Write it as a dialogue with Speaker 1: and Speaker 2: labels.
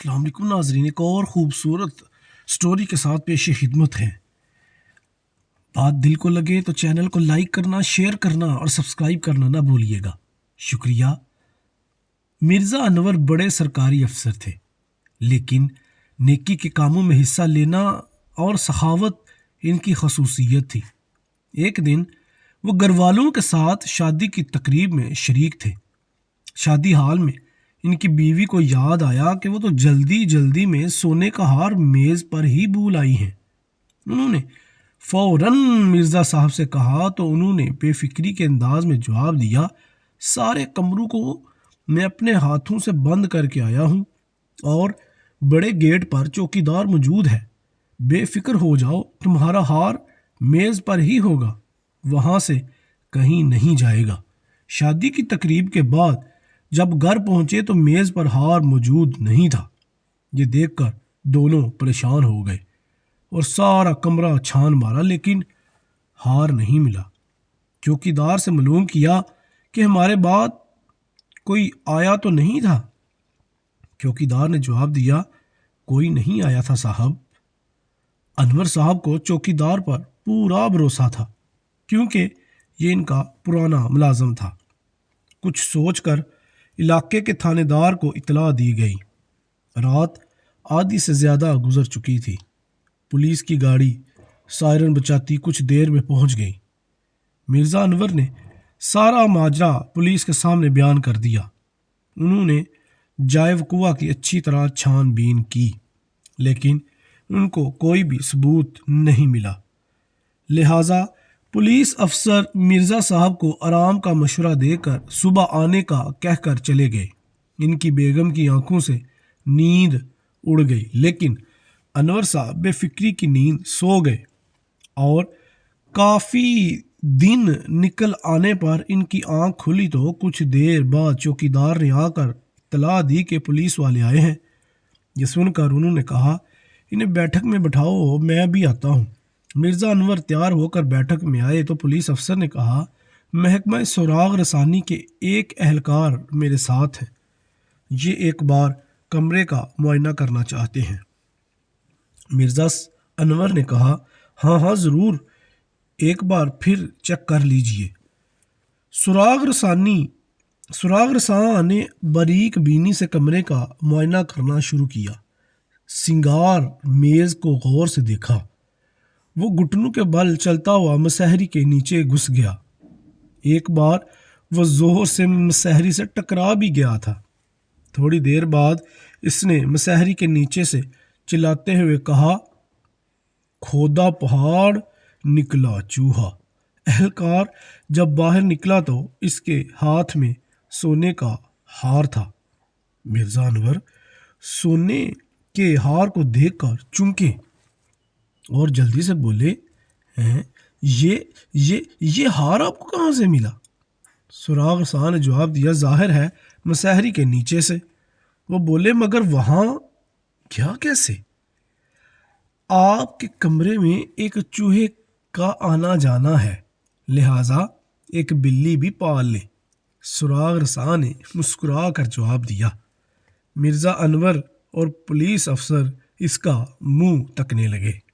Speaker 1: السلام علیکم ناظرین، ایک اور خوبصورت سٹوری کے ساتھ پیش خدمت ہیں۔ بات دل کو لگے تو چینل کو لائک کرنا، شیئر کرنا اور سبسکرائب کرنا نہ بھولیے گا، شکریہ۔ مرزا انور بڑے سرکاری افسر تھے، لیکن نیکی کے کاموں میں حصہ لینا اور سخاوت ان کی خصوصیت تھی۔ ایک دن وہ گھر والوں کے ساتھ شادی کی تقریب میں شریک تھے۔ شادی ہال میں ان کی بیوی کو یاد آیا کہ وہ تو جلدی میں سونے کا ہار میز پر ہی بھول آئی ہیں۔ انہوں نے فوراً مرزا صاحب سے کہا تو انہوں نے بے فکری کے انداز میں جواب دیا، سارے کمروں کو میں اپنے ہاتھوں سے بند کر کے آیا ہوں اور بڑے گیٹ پر چوکیدار موجود ہے، بے فکر ہو جاؤ، تمہارا ہار میز پر ہی ہوگا، وہاں سے کہیں نہیں جائے گا۔ شادی کی تقریب کے بعد جب گھر پہنچے تو میز پر ہار موجود نہیں تھا۔ یہ دیکھ کر دونوں پریشان ہو گئے اور سارا کمرہ چھان مارا، لیکن ہار نہیں ملا۔ چوکیدار سے معلوم کیا کہ ہمارے بعد کوئی آیا تو نہیں تھا؟ چوکیدار نے جواب دیا، کوئی نہیں آیا تھا صاحب۔ انور صاحب کو چوکیدار پر پورا بھروسہ تھا، کیونکہ یہ ان کا پرانا ملازم تھا۔ کچھ سوچ کر علاقے کے تھانے دار کو اطلاع دی گئی۔ رات آدھی سے زیادہ گزر چکی تھی۔ پولیس کی گاڑی سائرن بجاتی کچھ دیر میں پہنچ گئی۔ مرزا انور نے سارا ماجرا پولیس کے سامنے بیان کر دیا۔ انہوں نے جائے وقوع کی اچھی طرح چھان بین کی، لیکن ان کو کوئی بھی ثبوت نہیں ملا۔ لہٰذا پولیس افسر مرزا صاحب کو آرام کا مشورہ دے کر صبح آنے کا کہہ کر چلے گئے۔ ان کی بیگم کی آنکھوں سے نیند اڑ گئی، لیکن انور صاحب بے فکری کی نیند سو گئے اور کافی دن نکل آنے پر ان کی آنکھ کھلی تو کچھ دیر بعد چوکیدار نے آ کر اطلاع دی کہ پولیس والے آئے ہیں۔ یہ سن کر انہوں نے کہا، انہیں بیٹھک میں بٹھاؤ، میں بھی آتا ہوں۔ مرزا انور تیار ہو کر بیٹھک میں آئے تو پولیس افسر نے کہا، محکمہ سراغ رسانی کے ایک اہلکار میرے ساتھ ہیں، یہ ایک بار کمرے کا معائنہ کرنا چاہتے ہیں۔ مرزا انور نے کہا، ہاں ضرور، ایک بار پھر چیک کر لیجئے۔ سراغ رساں نے باریک بینی سے کمرے کا معائنہ کرنا شروع کیا۔ سنگار میز کو غور سے دیکھا۔ وہ گھٹنوں کے بل چلتا ہوا مسہری کے نیچے گھس گیا۔ ایک بار وہ زور سے مسہری سے ٹکرا بھی گیا تھا۔ تھوڑی دیر بعد اس نے مسہری کے نیچے سے چلاتے ہوئے کہا، کھودا پہاڑ نکلا چوہا۔ اہلکار جب باہر نکلا تو اس کے ہاتھ میں سونے کا ہار تھا۔ مرزا انور سونے کے ہار کو دیکھ کر چونکے اور جلدی سے بولے، یہ ہار آپ کو کہاں سے ملا؟ سراغ رساں نے جواب دیا، ظاہر ہے مسہری کے نیچے سے۔ وہ بولے، مگر وہاں کیا کیسے؟ آپ کے کمرے میں ایک چوہے کا آنا جانا ہے، لہٰذا ایک بلی بھی پال لیں۔ سراغ رساں نے مسکرا کر جواب دیا۔ مرزا انور اور پولیس افسر اس کا منہ تکنے لگے۔